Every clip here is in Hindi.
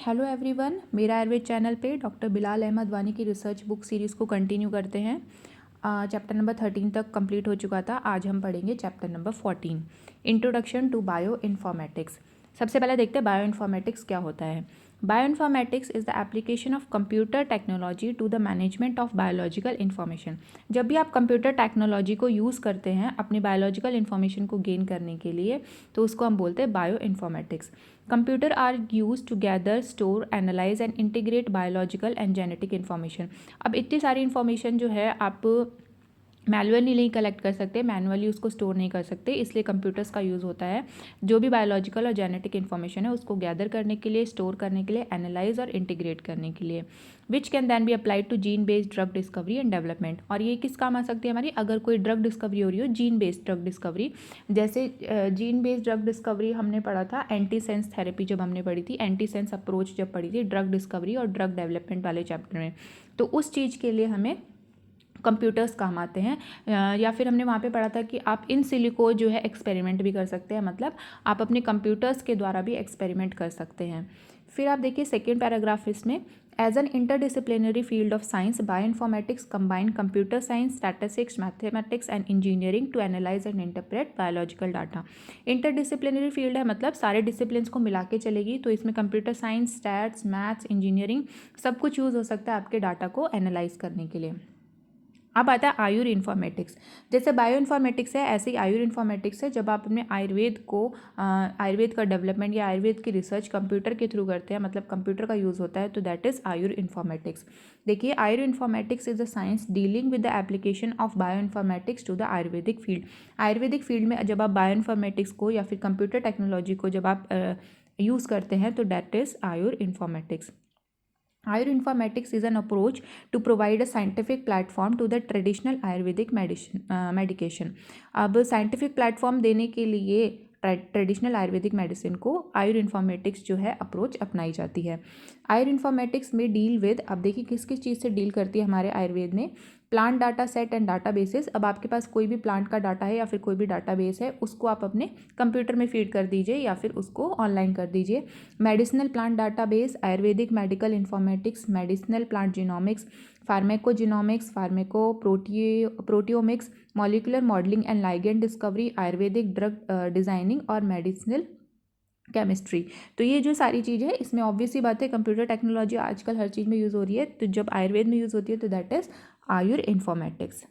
हेलो एवरीवन, मेरा आयुर्वेद चैनल पे डॉक्टर बिलाल अहमद वानी की रिसर्च बुक सीरीज़ को कंटिन्यू करते हैं। चैप्टर नंबर 13 तक कंप्लीट हो चुका था। आज हम पढ़ेंगे chapter number 14, introduction to bioinformatics. सबसे पहले देखते हैं बायो इन्फॉर्मेटिक्स क्या होता है। Bioinformatics is the application of computer technology to the management of biological information. जब भी आप कंप्यूटर टेक्नोलॉजी को यूज़ करते हैं अपनी बायोलॉजिकल इन्फॉर्मेशन को गेन करने के लिए, तो उसको हम बोलते हैं bio informatics. Computer are used to gather, store, analyze and integrate biological and genetic information। अब इतनी सारी इन्फॉर्मेशन जो है आप मैनुअली नहीं कलेक्ट कर सकते, मैनुअली उसको स्टोर नहीं कर सकते, इसलिए कंप्यूटर्स का यूज़ होता है जो भी बायोलॉजिकल और जेनेटिक इन्फॉर्मेशन है उसको गैदर करने के लिए, स्टोर करने के लिए, एनालाइज और इंटीग्रेट करने के लिए, which can then be applied to gene based drug discovery and development. और ये किस काम आ सकती है हमारी, अगर कोई ड्रग डिस्कवरी हो रही हो, जीन बेस्ड ड्रग डिस्कवरी। जैसे जीन बेस्ड ड्रग डिस्कवरी हमने पढ़ा था एंटी सेंस थेरेपी जब हमने पढ़ी थी, एंटी सेंस अप्रोच जब पढ़ी थी ड्रग डिस्कवरी और ड्रग डेवलपमेंट वाले चैप्टर में, तो उस चीज़ के लिए हमें कंप्यूटर्स काम आते हैं। या फिर हमने वहाँ पे पढ़ा था कि आप इन सिलिको जो है एक्सपेरिमेंट भी कर सकते हैं, मतलब आप अपने कंप्यूटर्स के द्वारा भी एक्सपेरिमेंट कर सकते हैं। फिर आप देखिए सेकेंड पैराग्राफ इसमें, as an interdisciplinary field of science bioinformatics combine computer science, statistics, mathematics and engineering to analyse and interpret biological data. Interdisciplinary field है, मतलब सारे डिसिप्लिन्स को मिला के चलेगी, तो इसमें computer science, stats, maths, engineering सब कुछ यूज़ हो सकता है आपके डाटा को एनालाइज करने के लिए। अब आता है आयुर इन्फॉर्मेटिक्स। जैसे बायो इन्फॉर्मेटिक्स है ऐसे ही आयुर इन्फॉर्मेटिक्स है। जब आप अपने आयुर्वेद का डेवलपमेंट या आयुर्वेद की रिसर्च कंप्यूटर के थ्रू करते हैं, मतलब कंप्यूटर का यूज़ होता है, तो दैट इज़ आयुर इन्फॉर्मेटिक्स। देखिए ayur informatics is the science dealing with the application of bioinformatics to the ayurvedic field. Ayurvedic field में जब आप बायो इन्फॉर्मेटिक्स को या फिर कंप्यूटर टेक्नोलॉजी को जब आप यूज़ करते हैं, तो that is ayur informatics. Ayur informatics is an approach to provide a scientific platform to the traditional Ayurvedic medication। अब साइंटिफिक प्लेटफॉर्म देने के लिए ट्रेडिशनल आयुर्वेदिक मेडिसिन को आयुर इन्फॉर्मेटिक्स जो है अप्रोच अपनाई जाती है। आयुर इन्फॉर्मेटिक्स में डील विद, अब देखिए किस किस चीज़ से डील करती है हमारे आयुर्वेद में, plant data set and data basis. अब आपके पास कोई भी प्लांट का डाटा है या फिर कोई भी डाटा बेस है, उसको आप अपने कंप्यूटर में फीड कर दीजिए या फिर उसको ऑनलाइन कर दीजिए। Medicinal plant database, ayurvedic medical informatics, medicinal plant genomics, pharmacogenomics, proteomics, molecular modelling and ligand discovery, ayurvedic drug designing और मेडिसिनल केमिस्ट्री। तो ये जो सारी चीज़ है इसमें ऑब्वियस सी बात है कंप्यूटर टेक्नोलॉजी आजकल हर चीज़ में यूज़ हो रही है, तो जब आयुर्वेद में यूज़ होती है तो that is ayur informatics.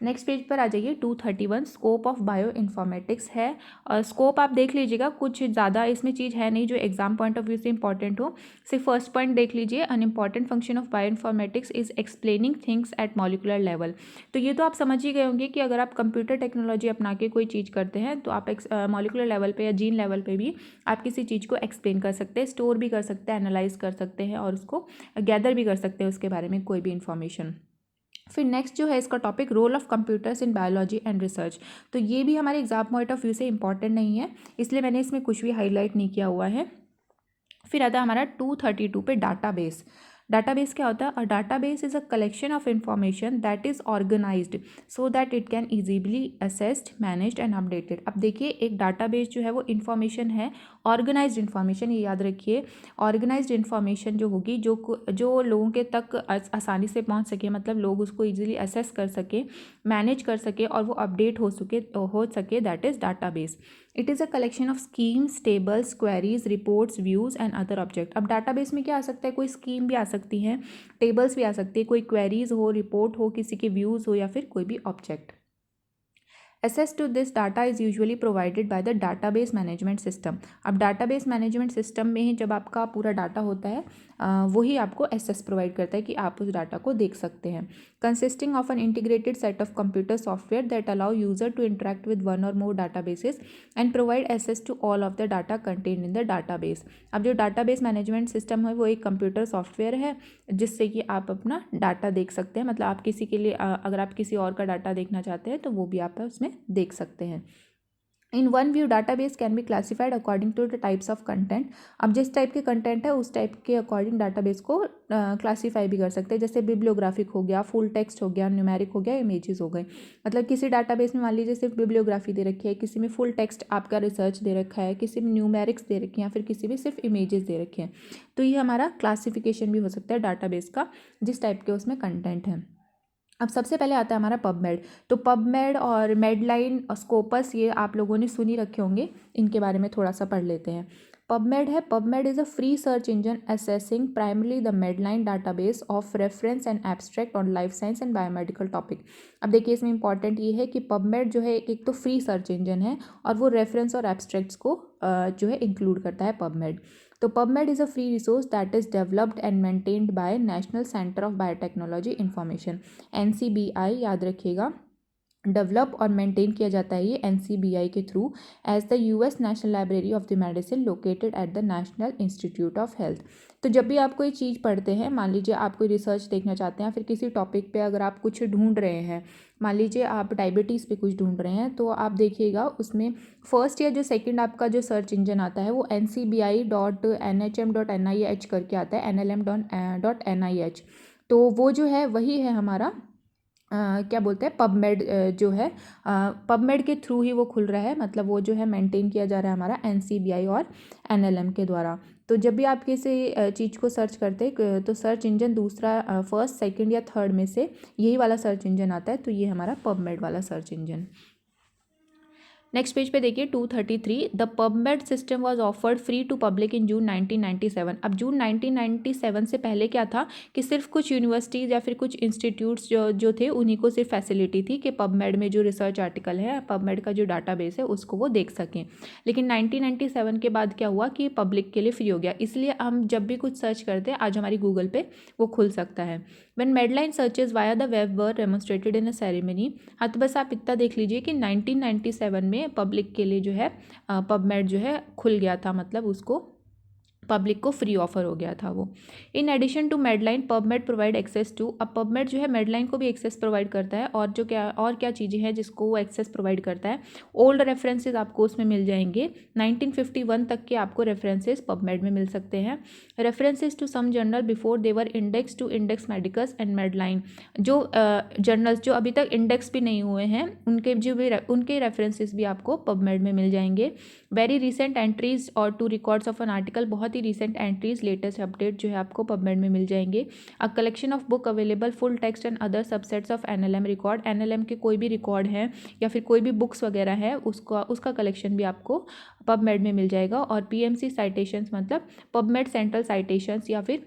Next page पर आ जाइए, 231 स्कोप ऑफ बायो इन्फॉर्मेटिक्स है। और स्कोप आप देख लीजिएगा, कुछ ज़्यादा इसमें चीज़ है नहीं जो एग्जाम पॉइंट ऑफ व्यू से इंपॉर्टेंट हो। सिर्फ फर्स्ट पॉइंट देख लीजिए, an important function of bioinformatics is explaining things at molecular level. तो ये तो आप समझ ही गए होंगे कि अगर आप कंप्यूटर टेक्नोलॉजी अपना के कोई चीज़ करते हैं तो आप मॉलिकुलर लेवल पे या जीन लेवल पे भी आप किसी चीज़ को एक्सप्लेन कर सकते हैं, स्टोर भी कर सकते हैं, एनालाइज कर सकते हैं और उसको गैदर भी कर सकते हैं उसके बारे में कोई भी इंफॉर्मेशन। फिर नेक्स्ट जो है इसका topic, role of computers in biology and research. तो ये भी हमारे एग्जाम पॉइंट ऑफ व्यू से इंपॉर्टेंट नहीं है, इसलिए मैंने इसमें कुछ भी हाईलाइट नहीं किया हुआ है। फिर आता है हमारा 232 पे डाटाबेस। डाटाबेस क्या होता है, a database is a collection of information that is organised so that it can easily accessed, managed and updated. अब देखिए एक डाटाबेस जो है वो इन्फॉर्मेशन है, ऑर्गेनाइज्ड इन्फॉर्मेशन, ये याद रखिए। ऑर्गेनाइज्ड इन्फॉर्मेशन जो होगी, जो लोगों के तक आसानी से पहुंच सके, मतलब लोग उसको इजीली असेस कर सके, मैनेज कर सके और वो अपडेट हो सके, that is database. It is a collection of schemes, tables, queries, reports, views and other object. अब डाटाबेस में क्या आ सकता है, कोई स्कीम भी आ सकती है, टेबल्स भी आ सकती है, कोई क्वेरीज हो, रिपोर्ट हो, किसी के व्यूज़ हो या फिर कोई भी object. Access to this data is usually provided by the database management system। अब database management system में ही जब आपका पूरा डाटा होता है वही आपको एक्सेस प्रोवाइड करता है कि आप उस डाटा को देख सकते हैं। Consisting of an integrated set of computer software that allow user to interact with one और more databases and provide access to all of the data contained in the database. अब जो डाटाबेस मैनेजमेंट सिस्टम है वो एक कंप्यूटर सॉफ्टवेयर है जिससे कि आप अपना डाटा देख सकते हैं, मतलब आप किसी के लिए अगर आप किसी और का डाटा देखना चाहते हैं तो वो भी आप उसमें देख सकते हैं। In one view database can be classified according to the types of content. अब जिस टाइप के कंटेंट है उस टाइप के अकॉर्डिंग डाटाबेस को क्लासीफाई भी कर सकते हैं। जैसे बिब्लियोग्राफिक हो गया, फुल टेक्स्ट हो गया, न्यूमेरिक हो गया, इमेजेस हो गए। मतलब किसी डाटाबेस में मान लीजिए सिर्फ बिब्लियोग्राफी दे रखी है, किसी में फुल टेक्स्ट आपका रिसर्च दे रखा है, किसी में न्यूमेरिक्स दे रखी है, या फिर किसी में सिर्फ इमेजेस दे रखे हैं। तो ये हमारा क्लासिफिकेशन भी हो सकता है डाटाबेस का, जिस टाइप के उसमें कंटेंट है। अब सबसे पहले आता है हमारा पबमेड। तो पबमेड और मेडलाइन और स्कोपस ये आप लोगों ने सुनी रखे होंगे, इनके बारे में थोड़ा सा पढ़ लेते हैं। पबमेड है, PubMed is a free search engine assessing primarily the Medline database of reference and abstract on life science and biomedical topic. अब देखिए इसमें इंपॉर्टेंट ये है कि पबमेड जो है एक तो फ्री सर्च इंजन है और वो रेफरेंस और एब्स्ट्रैक्ट्स को जो है इंक्लूड करता है पबमेड। तो PubMed is a free resource that is developed and maintained by National Center of Biotechnology Information, NCBI याद रखिएगा। डेवलप और मेंटेन किया जाता है ये NCBI के through as the US national library of the medicine located at the national institute of health. तो जब भी आप कोई चीज़ पढ़ते हैं, मान लीजिए आप कोई रिसर्च देखना चाहते हैं, फिर किसी टॉपिक पे अगर आप कुछ ढूंढ रहे हैं, मान लीजिए आप डायबिटीज़ पे कुछ ढूंढ रहे हैं, तो आप देखिएगा उसमें फर्स्ट या जो सेकंड आपका जो सर्च इंजन आता है वो NCBI.NHM.NIH करके आता है, NLM.NIH। तो वो जो है वही है हमारा क्या बोलते हैं पबमेड जो है पबमेड के थ्रू ही वो खुल रहा है। मतलब वो जो है मेंटेन किया जा रहा है हमारा NCBI और NLM के द्वारा। तो जब भी आप किसी चीज़ को सर्च करते हैं तो सर्च इंजन दूसरा फर्स्ट सेकंड या थर्ड में से यही वाला सर्च इंजन आता है। तो ये हमारा पबमेड वाला सर्च इंजन। नेक्स्ट पेज पे देखिए 233 the PubMed system was offered free to public in June 1997। अब जून 1997 से पहले क्या था कि सिर्फ कुछ यूनिवर्सिटीज़ या फिर कुछ इंस्टीट्यूट्स जो थे उन्हीं को सिर्फ फैसिलिटी थी कि पबमेड में जो रिसर्च आर्टिकल है, पबमेड का जो डाटाबेस है उसको वो देख सकें। लेकिन 1997 के बाद क्या हुआ कि पब्लिक के लिए फ्री हो गया, इसलिए हम जब भी कुछ सर्च करते हैं आज हमारी गूगल पे वो खुल सकता है। When Medline searches via the web were demonstrated in a ceremony। हाँ तो बस आप इतना देख लीजिए कि 1997 में पब्लिक के लिए जो है पबमेड जो है खुल गया था, मतलब उसको पब्लिक को फ्री ऑफर हो गया था वो। In addition to Medline PubMed provide access to. अब पबमेड जो है मेडलाइन को भी एक्सेस प्रोवाइड करता है, और जो क्या चीज़ें हैं जिसको वो एक्सेस प्रोवाइड करता है। ओल्ड रेफरेंसेस आपको उसमें मिल जाएंगे, 1951 तक के आपको रेफरेंसेस पबमेड में मिल सकते हैं। References to some journal before they were index to Index Medicus and MEDLINE. जो जर्नल्स जो अभी तक इंडेक्स भी नहीं हुए हैं उनके रेफरेंसेस भी आपको पबमेड में मिल जाएंगे। वेरी रिसेंट एंट्रीज और to records of an article, बहुत ही रिसेंट एंट्रीज लेटेस्ट अपडेट जो है आपको पबमेड में मिल जाएंगे। A collection of book available full text and other subsets of NLM record. NLM के कोई भी रिकॉर्ड है या फिर कोई भी बुक्स वगैरह है उसका कलेक्शन भी आपको पबमेड में मिल जाएगा। और PMC साइटेशंस मतलब पबमेड सेंट्रल साइटेशंस, या फिर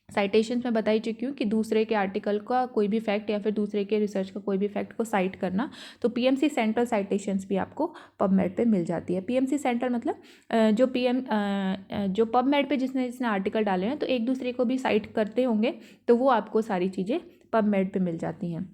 साइटेशंस में बता ही चुकी हूँ कि दूसरे के आर्टिकल का कोई भी फैक्ट या फिर दूसरे के रिसर्च का कोई भी फैक्ट को साइट करना। तो PMC सेंट्रल साइटेशंस भी आपको पबमेड पे मिल जाती है। PMC सेंट्रल मतलब जो पबमेड पे जिसने आर्टिकल डाले हैं तो एक दूसरे को भी साइट करते होंगे, तो वो आपको सारी चीज़ें पबमेड पे मिल जाती हैं।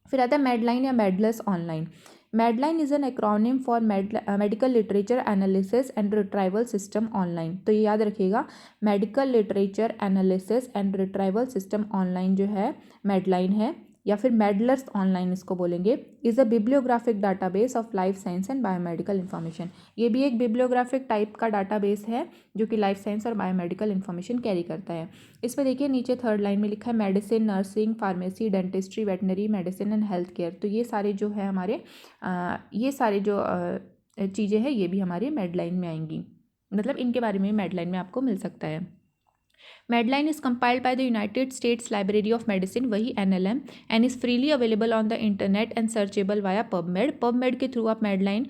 फिर आता है मेडलाइन या MEDLARS online. MEDLINE is an acronym for medical literature analysis and retrieval system online. तो ये याद रखिएगा, medical literature analysis and retrieval system online जो है मेडलाइन है, या फिर मेडलर्स ऑनलाइन इसको बोलेंगे। Is a bibliographic database of life science and biomedical information. ये भी एक बिब्लियोग्राफिक टाइप का डाटाबेस है जो कि लाइफ साइंस और बायोमेडिकल इन्फॉर्मेशन कैरी करता है। इसमें देखिए नीचे थर्ड लाइन में लिखा है medicine, nursing, pharmacy, dentistry, veterinary medicine and health care. तो ये सारे जो है हमारे ये सारे जो चीज़ें हैं ये भी हमारे मेडलाइन में आएंगी, मतलब इनके बारे में मेडलाइन में आपको मिल सकता है। Medline is compiled by the United states library of medicine, वही NLM, and is freely available on the internet and searchable via PubMed. PubMed के थ्रू आप मेडलाइन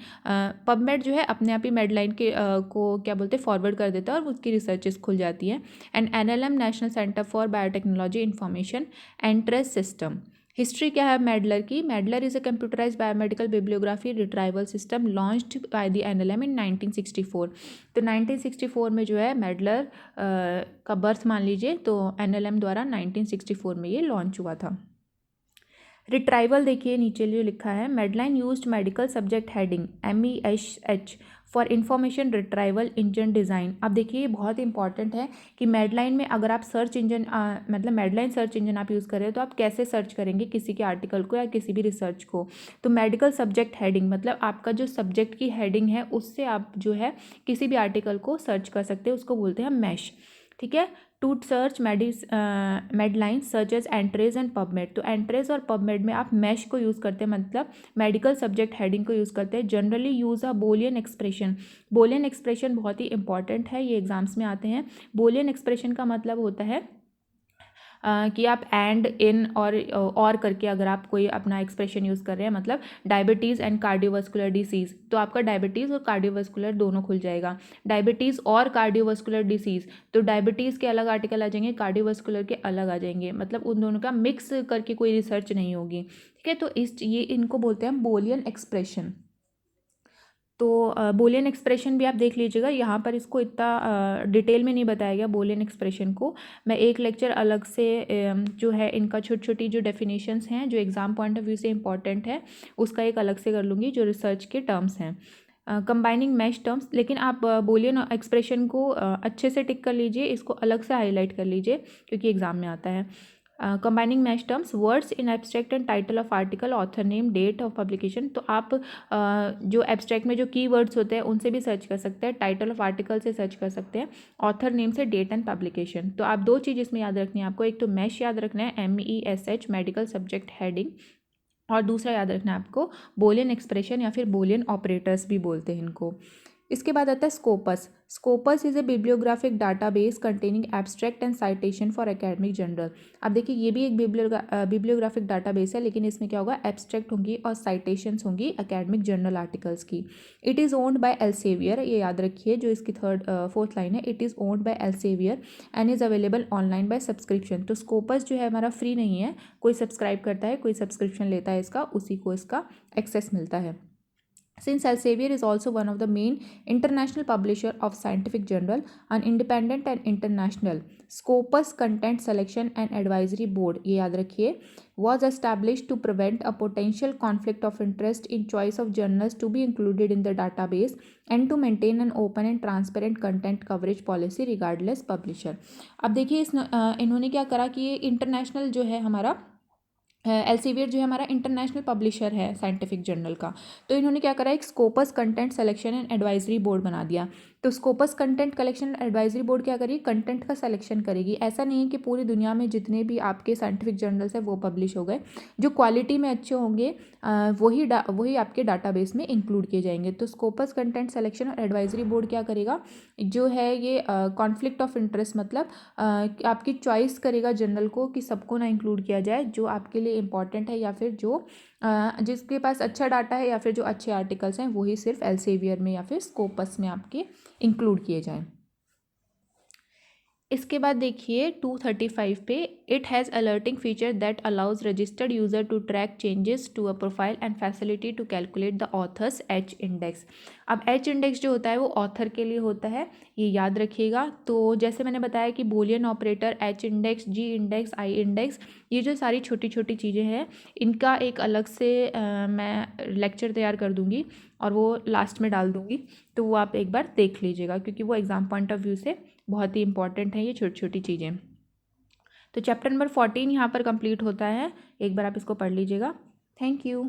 पबमेड जो है अपने आप ही मेडलाइन के को क्या बोलते हैं फॉरवर्ड कर देता है और उसकी रिसर्चेस खुल जाती है। And NLM national centre for biotechnology information Entrez system. History क्या है मेडलर की? MEDLARS is a computerised biomedical bibliography retrieval system launched by the NLM in 1964। तो 1964 में जो है मेडलर का बर्थ मान लीजिए, तो NLM द्वारा 1964 में ये लॉन्च हुआ था। रिट्राइवल देखिए नीचे जो लिखा है, Medline used medical subject heading MESH for information retrieval engine design. अब देखिए ये बहुत इंपॉर्टेंट है कि मेडलाइन में अगर आप सर्च इंजन मतलब मेडलाइन सर्च इंजन आप यूज़ कर रहे हो तो आप कैसे सर्च करेंगे किसी के आर्टिकल को या किसी भी रिसर्च को। तो मेडिकल सब्जेक्ट हेडिंग मतलब आपका जो सब्जेक्ट की हेडिंग है उससे आप जो है किसी भी आर्टिकल को सर्च कर सकते हैं, उसको बोलते हैं मैश। ठीक है। To search MEDLINE search as Entrez and PubMed. तो एंट्रेज और पबमेड में आप मैश को यूज़ करते हैं, मतलब मेडिकल सब्जेक्ट हेडिंग को यूज़ करते हैं। जनरली यूज़ अ बोलियन एक्सप्रेशन। बोलियन एक्सप्रेशन बहुत ही इंपॉर्टेंट है, ये एग्जाम्स में आते हैं। बोलियन एक्सप्रेशन का मतलब होता है कि आप एंड इन और करके अगर आप कोई अपना एक्सप्रेशन यूज़ कर रहे हैं, मतलब डायबिटीज़ एंड कार्डियोवास्कुलर डिसीज़, तो आपका डायबिटीज़ और कार्डियोवास्कुलर दोनों खुल जाएगा। डायबिटीज़ और कार्डियोवास्कुलर डिसीज़, तो डायबिटीज़ के अलग आर्टिकल आ जाएंगे, कार्डियोवास्कुलर के अलग आ जाएंगे, मतलब उन दोनों का मिक्स करके कोई रिसर्च नहीं होगी। ठीक है। तो ये इनको बोलते हैं बोलियन एक्सप्रेशन। तो बोलियन एक्सप्रेशन भी आप देख लीजिएगा, यहाँ पर इसको इतना डिटेल में नहीं बताया गया बोलियन एक्सप्रेशन को। मैं एक लेक्चर अलग से जो है इनका छोटी छोटी जो डेफिनेशंस हैं जो एग्ज़ाम पॉइंट ऑफ व्यू से इंपॉर्टेंट है उसका एक अलग से कर लूँगी, जो रिसर्च के टर्म्स हैं कंबाइनिंग मैश टर्म्स। लेकिन आप बोलियन एक्सप्रेशन को अच्छे से टिक कर लीजिए, इसको अलग से हाईलाइट कर लीजिए क्योंकि एग्ज़ाम में आता है। Combining MeSH terms, words in abstract and title of article, author name, date of publication. तो आप जो एब्स्ट्रैक्ट में जो की वर्ड्स होते हैं उनसे भी सर्च कर सकते हैं, टाइटल ऑफ आर्टिकल से सर्च कर सकते हैं, ऑथर नेम से, डेट एंड पब्लिकेशन। तो आप दो चीज़ इसमें याद रखनी है आपको, एक तो मैश याद रखना है MESH मेडिकल सब्जेक्ट हेडिंग, और दूसरा याद रखना है आपको बोलियन एक्सप्रेशन या फिर बोलियन ऑपरेटर्स भी बोलते हैं इनको। इसके बाद आता है Scopus. Scopus is a bibliographic database containing abstract and citation for academic journal. अब देखिए ये भी एक बिब्लियोग्राफिक डाटाबेस है, लेकिन इसमें क्या होगा, एब्स्ट्रैक्ट होंगी और साइटेशंस होंगी एकेडमिक जर्नल आर्टिकल्स की। It is owned by Elsevier, ये याद रखिए जो इसकी फोर्थ लाइन है, it is owned by Elsevier and is available online by subscription. तो स्कोपस जो है हमारा फ्री नहीं है, कोई सब्सक्राइब करता है, कोई सब्सक्रिप्शन लेता है इसका, उसी को इसका एक्सेस मिलता है। Since Elsevier is also one of the main international publisher of scientific journal, an independent and international Scopus Content Selection and Advisory Board, ये याद रखिए, was established to prevent a potential conflict of interest in choice of journals to be included in the database and to maintain an open and transparent content coverage policy regardless publisher। अब देखिए इन्होंने क्या करा कि ये इंटरनेशनल जो है हमारा एल्सेवियर जो है हमारा इंटरनेशनल पब्लिशर है साइंटिफिक जर्नल का, तो इन्होंने क्या करा, एक Scopus content selection and advisory board बना दिया। तो Scopus content collection and advisory board क्या करेगी, कंटेंट का सिलेक्शन करेगी। ऐसा नहीं है कि पूरी दुनिया में जितने भी आपके साइंटिफिक जर्नल्स हैं वो पब्लिश हो गए, जो क्वालिटी में अच्छे होंगे वही आपके डाटाबेस में इंक्लूड किए जाएंगे। तो स्कोपस कंटेंट सिलेक्शन और एडवाइजरी बोर्ड क्या करेगा, जो है ये कॉन्फ्लिक्ट ऑफ इंटरेस्ट, मतलब आपकी चॉइस करेगा जर्नल को कि सबको ना इंक्लूड किया जाए, जो आपके लिए इम्पॉर्टेंट है या फिर जो जिसके पास अच्छा डाटा है या फिर जो अच्छे आर्टिकल्स हैं वही सिर्फ एल्सेवियर में या फिर स्कोपस में आपके इंक्लूड किए जाएं। इसके बाद देखिए 235 पे, it has alerting feature that allows registered user to track changes to a profile and facility to calculate the author's H index. अब H इंडेक्स जो होता है वो ऑथर के लिए होता है, ये याद रखिएगा। तो जैसे मैंने बताया कि Boolean operator, H index, G index, I index, ये जो सारी छोटी छोटी चीज़ें हैं इनका एक अलग से मैं लेक्चर तैयार कर दूँगी और वो लास्ट में डाल दूँगी, तो वो आप एक बार देख लीजिएगा क्योंकि वो एग्ज़ाम पॉइंट ऑफ व्यू से बहुत ही इंपॉर्टेंट है ये छोटी छोटी चीज़ें। तो चैप्टर नंबर 14 यहाँ पर कंप्लीट होता है, एक बार आप इसको पढ़ लीजिएगा। Thank you.